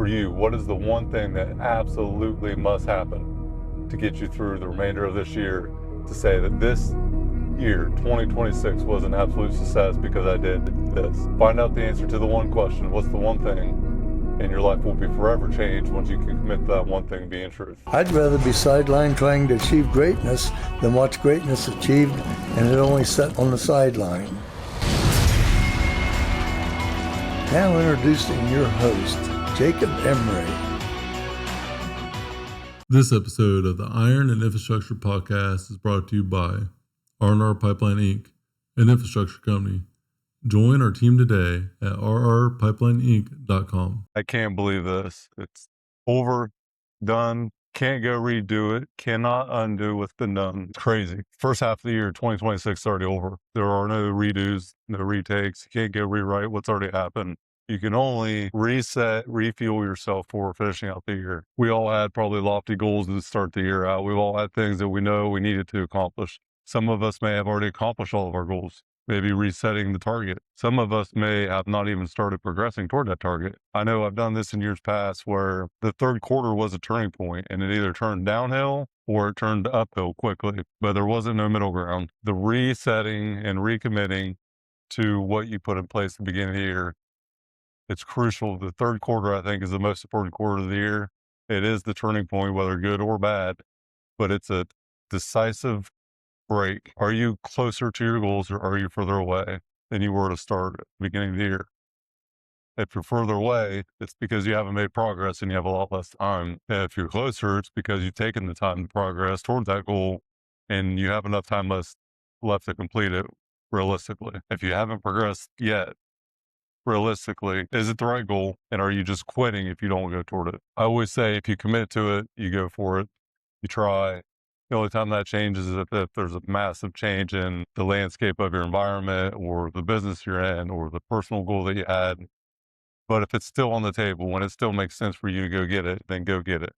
For you, what is the one thing that absolutely must happen to get you through the remainder of this year to say that this year, 2026, was an absolute success because I did this? Find out the answer to the one question. What's the one thing? And your life will be forever changed once you can commit to that one thing being truth. I'd rather be sidelined trying to achieve greatness than watch greatness achieved and it only set on the sideline. Now introducing your host, Jacob Emery. This episode of the Iron and Infrastructure Podcast is brought to you by R&R Pipeline Inc., an infrastructure company. Join our team today at rrpipelineinc.com. I can't believe this. It's over, done, can't go redo it, cannot undo what's been done. It's crazy. First half of the year, 2026 is already over. There are no redos, no retakes. You can't go rewrite what's already happened. You can only reset, refuel yourself for finishing out the year. We all had probably lofty goals to start the year out. We've all had things that we know we needed to accomplish. Some of us may have already accomplished all of our goals, maybe resetting the target. Some of us may have not even started progressing toward that target. I know I've done this in years past where the third quarter was a turning point and it either turned downhill or it turned uphill quickly, but there wasn't no middle ground. The resetting and recommitting to what you put in place at the beginning of the year, it's crucial. The third quarter, I think, is the most important quarter of the year. It is the turning point, whether good or bad, but it's a decisive break. Are you closer to your goals or are you further away than you were to start at the beginning of the year? If you're further away, it's because you haven't made progress and you have a lot less time. And if you're closer, it's because you've taken the time to progress towards that goal and you have enough time left to complete it realistically. If you haven't progressed yet, realistically, is it the right goal? And are you just quitting if you don't go toward it? I always say if you commit to it, you go for it, you try. The only time that changes is if there's a massive change in the landscape of your environment or the business you're in or the personal goal that you had. But if it's still on the table, when it still makes sense for you to go get it, then go get it.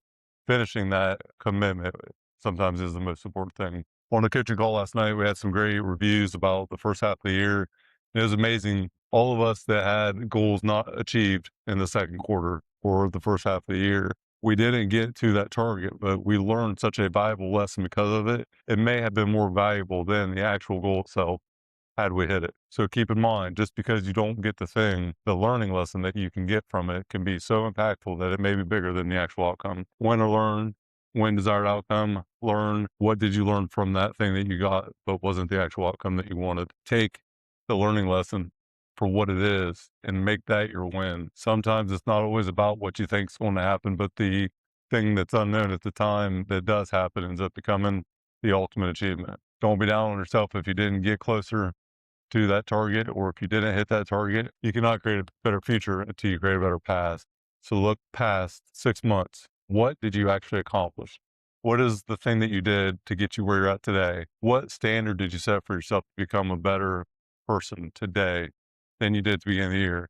Finishing that commitment sometimes is the most important thing. On the coaching call last night, we had some great reviews about the first half of the year. It was amazing. All of us that had goals not achieved in the second quarter or the first half of the year, we didn't get to that target, but we learned such a valuable lesson because of it. It may have been more valuable than the actual goal itself had we hit it. So keep in mind, just because you don't get the thing, the learning lesson that you can get from it can be so impactful that it may be bigger than the actual outcome. When to learn, when desired outcome, learn. What did you learn from that thing that you got, but wasn't the actual outcome that you wanted? Take the learning lesson for what it is and make that your win. Sometimes it's not always about what you think is going to happen, but the thing that's unknown at the time that does happen ends up becoming the ultimate achievement. Don't be down on yourself if you didn't get closer to that target or if you didn't hit that target. You cannot create a better future until you create a better past. So look past 6 months. What did you actually accomplish? What is the thing that you did to get you where you're at today? What standard did you set for yourself to become a better person today than you did at the beginning of the year?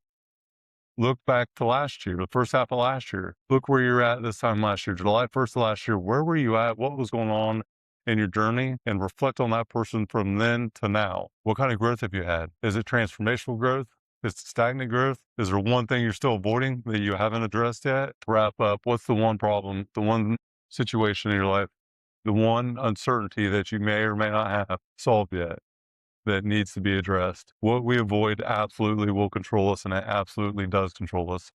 Look back to last year, the first half of last year. Look where you're at this time last year, July 1st of last year. Where were you at? What was going on in your journey? And reflect on that person from then to now. What kind of growth have you had? Is it transformational growth? Is it stagnant growth? Is there one thing you're still avoiding that you haven't addressed yet? To wrap up, what's the one problem, the one situation in your life, the one uncertainty that you may or may not have solved yet that needs to be addressed? What we avoid absolutely will control us, and it absolutely does control us.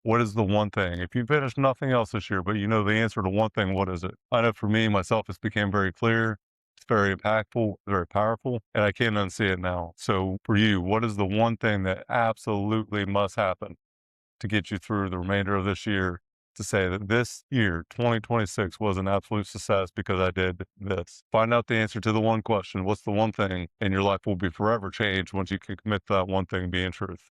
What is the one thing? If you finish nothing else this year, but you know the answer to one thing, what is it? I know for me, myself, it's became very clear. It's very impactful, very powerful, and I can't unsee it now. So for you, what is the one thing that absolutely must happen to get you through the remainder of this year to say that this year, 2026, was an absolute success because I did this? Find out the answer to the one question. What's the one thing? And your life will be forever changed once you can commit to that one thing being truth.